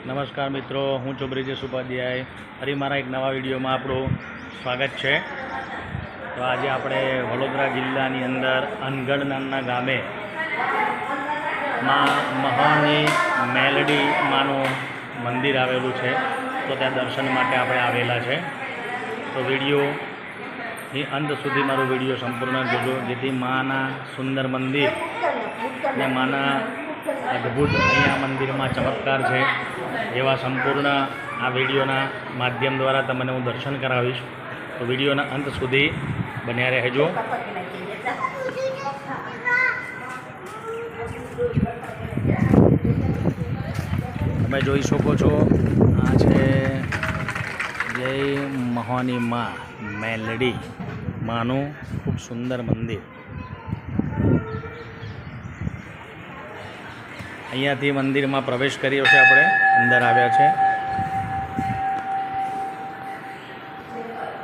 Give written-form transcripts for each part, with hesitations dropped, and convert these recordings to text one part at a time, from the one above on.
નમસ્કાર મિત્રો, હું છું બ્રિજેશ ઉપાધ્યાય. ફરી મારા એક નવા વિડીયોમાં આપણું સ્વાગત છે. તો આજે આપણે વડોદરા જિલ્લાની અંદર અનગઢ નામના ગામે મહાની મેલડી માનું મંદિર આવેલું છે. તો ત્યાં દર્શન માટે આપણે આવેલા છે. તો વિડીયોની અંત સુધી મારો વિડીયો સંપૂર્ણ જોજો, જેથી માના સુંદર મંદિર અને માના અદ્ભુત અહીંયા મંદિરમાં ચમત્કાર છે એવા સંપૂર્ણ આ વિડીયોના માધ્યમ દ્વારા તમને હું દર્શન કરાવીશ. તો વિડીયોના અંત સુધી બન્યા રહેજો. તમે જોઈ શકો છો, આ છે જય મહાની માં મેલડી માનું ખૂબ સુંદર મંદિર. અહીંયાથી મંદિરમાં પ્રવેશ કર્યો છે, આપણે અંદર આવ્યા છે.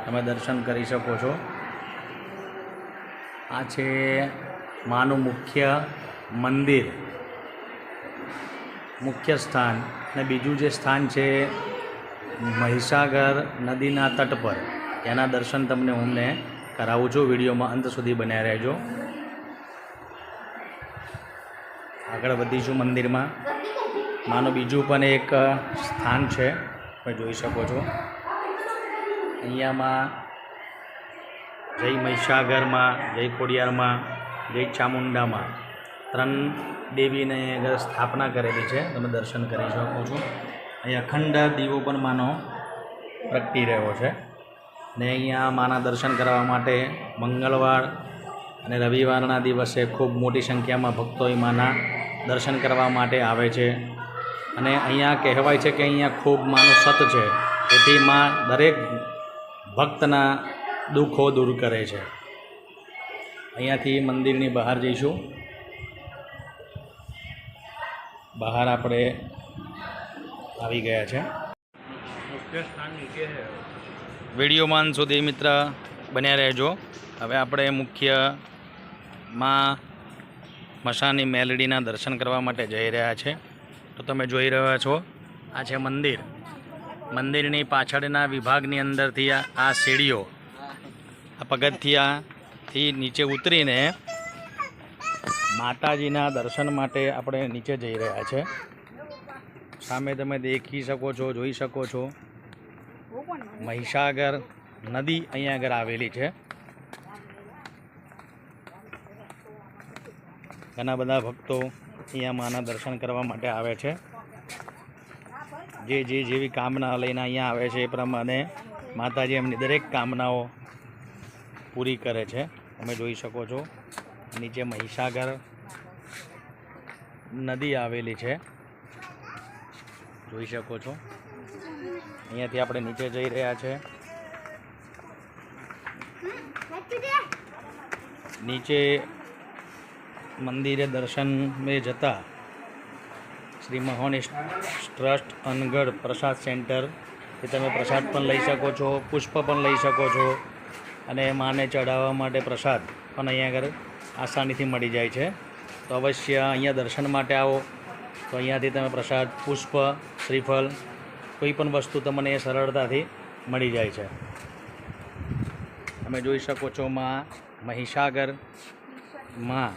તમે દર્શન કરી શકો છો. આ છે માનું મુખ્ય મંદિર, મુખ્ય સ્થાન. અને બીજું જે સ્થાન છે મહીસાગર નદીના તટ પર, એના દર્શન તમને હું કરાવું છું. વિડીયોમાં અંત સુધી બન્યા રહેજો. આગળ વધીશું મંદિરમાં. માનું બીજું પણ એક સ્થાન છે, તમે જોઈ શકો છો. અહીંયામાં જય મહીસાગરમાં, જય ખોડિયારમાં, જય ચામુંડામાં 3 દેવીને આગળ સ્થાપના કરેલી છે. તમે દર્શન કરી શકો છો. અહીં અખંડ દીવો પણ માનો પ્રગટી રહ્યો છે. ને અહીંયા માના દર્શન કરવા માટે મંગળવાર અને રવિવારના દિવસે ખૂબ મોટી સંખ્યામાં ભક્તો માના દર્શન કરવા માટે આવે છે. અને અહીંયા કહેવાય છે કે અહીંયા ખૂબ માનું સત છે, તેથી માં દરેક ભક્તના દુઃખો દૂર કરે છે. અહીંયાથી મંદિરની બહાર જઈશું. બહાર આપણે આવી ગયા છે. વિડીયોમાં સુધી મિત્ર બન્યા રહેજો. હવે આપણે મુખ્ય માં મશાની મેલડીના દર્શન કરવા માટે જઈ રહ્યા છે. તો તમે જોઈ રહ્યા છો, આ છે મંદિર. મંદિરની પાછળના વિભાગની અંદરથી આ સીડીઓ, આ પગથિયાથી નીચે ઉતરીને માતાજીના દર્શન માટે આપણે નીચે જઈ રહ્યા છે. સામે તમે દેખી શકો છો, જોઈ શકો છો, મહીસાગર નદી અહીંયા આગળ આવેલી છે. ઘણા બધા ભક્તો અહીંયા માના દર્શન કરવા માટે આવે છે. જેવી કામના લઈને અહીંયા આવે છે એ પ્રમાણે માતાજી એમની દરેક કામનાઓ પૂરી કરે છે. તમે જોઈ શકો છો, નીચે મહીસાગર નદી આવેલી છે, જોઈ શકો છો. અહીંયાથી આપણે નીચે જઈ રહ્યા છે. નીચે મંદિરે દર્શન में જતા શ્રી મહોની ટ્રસ્ટ અનગઢ પ્રસાદ સેન્ટર એ તમે પ્રસાદ પણ લઈ શકો છો, પુષ્પ પણ લઈ શકો છો, અને માને ચડાવવા માટે પ્રસાદ પણ અહીંયા આગળ આસાનીથી મળી જાય છે. તો અવશ્ય અહીંયા દર્શન માટે આવો, તો અહીંયાથી તમે પ્રસાદ, પુષ્પ, શ્રીફળ, કોઈ પણ વસ્તુ તમને એ સરળતાથી મળી જાય છે. તમે જોઈ શકો છો, માં મહીસાગર માં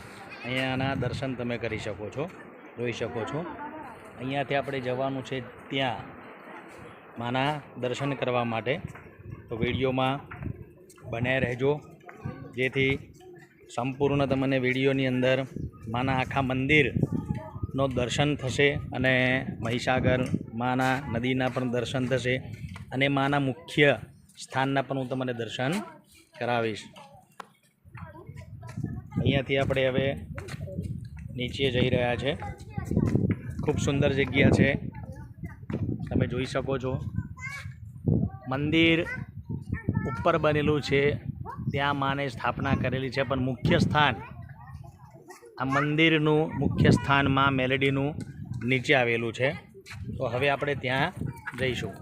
અહીંયાના દર્શન તમે કરી શકો છો, જોઈ શકો છો. અહીંયાથી આપણે જવાનું છે ત્યાં માના દર્શન કરવા માટે. તો વિડીયોમાં બન્યા રહેજો, જેથી સંપૂર્ણ તમને વિડીયોની અંદર માના આખા મંદિરનો દર્શન થશે, અને મહીસાગર માના નદીના પણ દર્શન થશે, અને માના મુખ્ય સ્થાનના પણ હું તમને દર્શન કરાવીશ. અહીંયાથી આપણે હવે નીચે જઈ રહ્યા છે. ખૂબ સુંદર જગ્યા છે, તમે જોઈ શકો છો. મંદિર ઉપર બનેલું છે, ત્યાં માને સ્થાપના કરેલી છે, પણ મુખ્ય સ્થાન, આ મંદિરનું મુખ્ય સ્થાન માં મેલડીનું નીચે આવેલું છે. તો હવે આપણે ત્યાં જઈશું.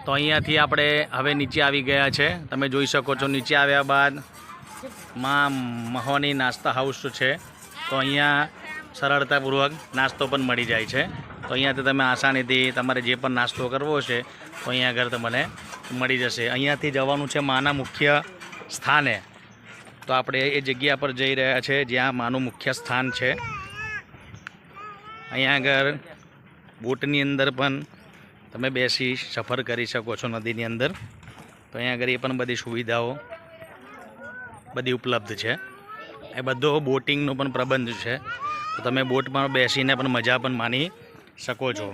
તો અહીંયાથી આપણે હવે નીચે આવી ગયા છે. તમે જોઈ શકો છો, નીચે આવ્યા બાદ માં મહોની નાસ્તા હાઉસ છે. તો અહીંયા સરળતાપૂર્વક નાસ્તો પણ મળી જાય છે. તો અહીંયાથી તમે આસાનીથી તમારે જે પણ નાસ્તો કરવો છે તો અહીંયા આગળ તમને મળી જશે. અહીંયાથી જવાનું છે માના મુખ્ય સ્થાને. તો આપણે એ જગ્યા પર જઈ રહ્યા છે જ્યાં માનું મુખ્ય સ્થાન છે. અહીંયા આગળ બોટની અંદર પણ તમે બેસી સફર કરી શકો છો નદીની અંદર. તો અહીંયા આગળ એ પણ બધી સુવિધાઓ બધી ઉપલબ્ધ છે. એ બધો બોટિંગનો પણ પ્રબંધ છે. તો તમે બોટમાં બેસીને પણ મજા પણ માણી શકો છો.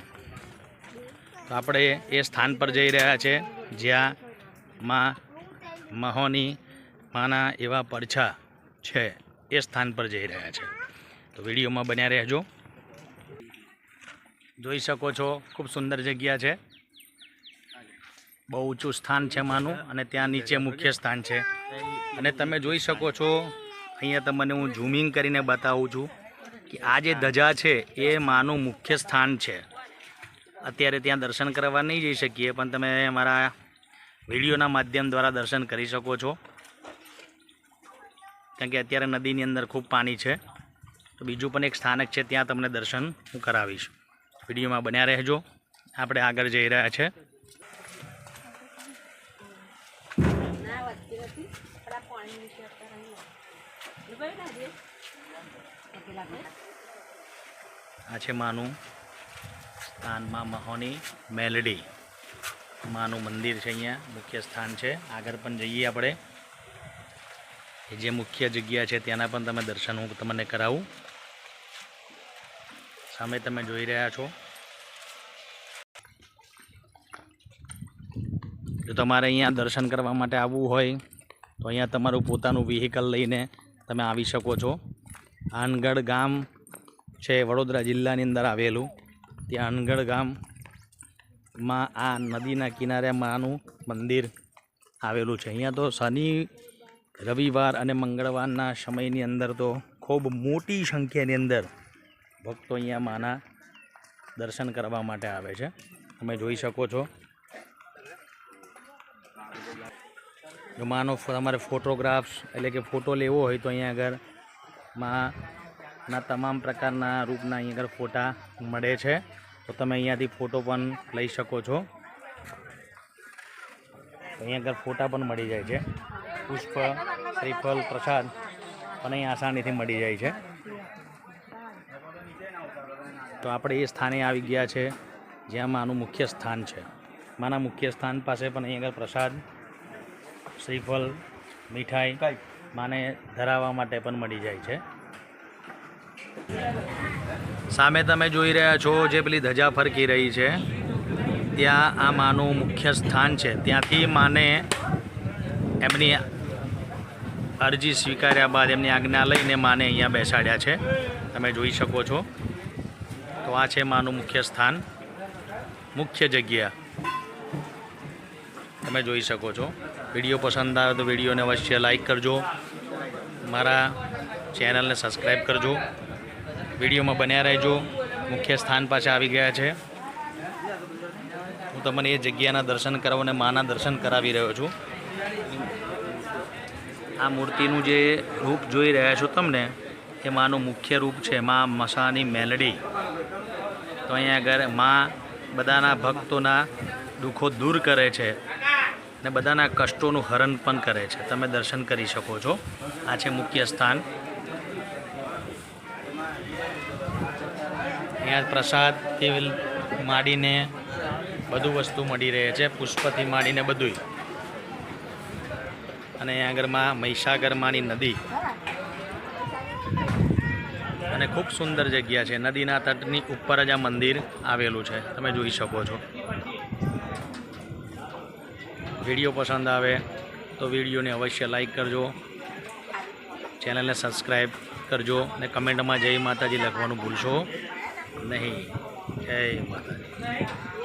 તો આપણે એ સ્થાન પર જઈ રહ્યા છે જ્યાં મહોની માના એવા પડછા છે. એ સ્થાન પર જઈ રહ્યા છે. તો વિડીયોમાં બન્યા રહેજો. જોઈ શકો છો ખૂબ સુંદર જગ્યા છે. બહુ ઊંચું સ્થાન છે માનું અને ત્યાં નીચે મુખ્ય સ્થાન છે. અને તમે જોઈ શકો છો અહીંયા તમને હું ઝૂમિંગ કરીને બતાવું છું કે આ જે ધજા છે એ માનું મુખ્ય સ્થાન છે. અત્યારે ત્યાં દર્શન કરવા નહીં જઈ શકીએ પણ તમે અમારા વિડીયોના માધ્યમ દ્વારા દર્શન કરી શકો છો. કારણ કે અત્યારે નદીની અંદર ખૂબ પાણી છે. તો બીજું પણ એક સ્થાનક છે ત્યાં તમને દર્શન હું કરાવીશ. વિડીયોમાં બન્યા રહેજો. આપણે આગળ જઈ રહ્યા છે. આ છે માનું સ્થાનમાં મહોની મેલડી માનું મંદિર છે. અહીંયા મુખ્ય સ્થાન છે. આગળ પણ જઈએ આપણે. એ જે મુખ્ય જગ્યા છે ત્યાંના પણ તમે દર્શન હું તમને કરાવું. સામે તમે જોઈ રહ્યા છો. જો તમારે અહીંયા દર્શન કરવા માટે આવવું હોય તો અહીંયા તમારું પોતાનું વ્હીકલ લઈને તમે આવી શકો છો. આનગઢ ગામ છે વડોદરા જિલ્લાની અંદર આવેલું. ત્યાં આનગઢ ગામમાં આ નદીના કિનારે માનું મંદિર આવેલું છે. અહીંયા તો શનિ રવિવાર અને મંગળવારના સમયની અંદર તો ખૂબ મોટી સંખ્યાની અંદર ભક્તો અહીંયા માના દર્શન કરવા માટે આવે છે. તમે જોઈ શકો છો. જો માનો તમારે ફોટોગ્રાફ્સ એટલે કે ફોટો લેવો હોય તો અહીંયા આગળ માના તમામ પ્રકારના રૂપના અહીંયા આગળ ફોટા મળે છે. તો તમે અહીંયાથી ફોટો પણ લઈ શકો છો. અહીંયા આગળ ફોટા પણ મળી જાય છે. પુષ્પ શ્રીફળ પ્રસાદ પણ અહીં આસાનીથી મળી જાય છે. તો આપણે એ સ્થાને આવી ગયા છે જ્યાં માનું મુખ્ય સ્થાન છે. માના મુખ્ય સ્થાન પાસે પણ અહીં આગળ પ્રસાદ શ્રીફળ મીઠાઈ માને ધરાવવા માટે પણ મળી જાય છે. સામે તમે જોઈ રહ્યા છો જે પેલી ધજા ફરકી રહી છે ત્યાં આ માનું મુખ્ય સ્થાન છે. ત્યાંથી માને એમની અરજી સ્વીકાર્યા બાદ એમની આજ્ઞા લઈને માને અહીંયા બેસાડ્યા છે. તમે જોઈ શકો છો. તો આ છે માનું મુખ્ય સ્થાન, મુખ્ય જગ્યા. તમે જોઈ શકો છો. વિડીયો પસંદ આવે તો વિડીયોને અવશ્ય લાઈક કરજો. મારા ચેનલને સબસ્ક્રાઈબ કરજો. વિડીયોમાં બન્યા રહેજો. મુખ્ય સ્થાન પાસે આવી ગયા છે. હું તમને એ જગ્યાના દર્શન કરાવું અને માના દર્શન કરાવી રહ્યો છું. આ મૂર્તિનું જે રૂપ જોઈ રહ્યા છો તમને એ માનું મુખ્ય રૂપ છે મા મસાની મેલડી. તો અહીંયા આગળ મા બધાના ભક્તોના દુઃખો દૂર કરે છે ને બધાના કષ્ટોનું હરણ પણ કરે છે. તમે દર્શન કરી શકો છો. આ છે મુખ્ય સ્થાન. અહીંયા પ્રસાદથી માંડીને બધું વસ્તુ મળી રહે છે. પુષ્પથી માંડીને બધું. અને અહીંયા આગળમાં મહીસાગરમાંની નદી અને ખૂબ સુંદર જગ્યા છે. નદીના તટની ઉપર જ આ મંદિર આવેલું છે. તમે જોઈ શકો છો. વિડીયો પસંદ આવે તો વિડીયોને અવશ્ય લાઈક કરજો. ચેનલને સબસ્ક્રાઈબ કરજો અને કમેન્ટમાં જય માતાજી લખવાનું ભૂલશો નહીં. જય માતાજી.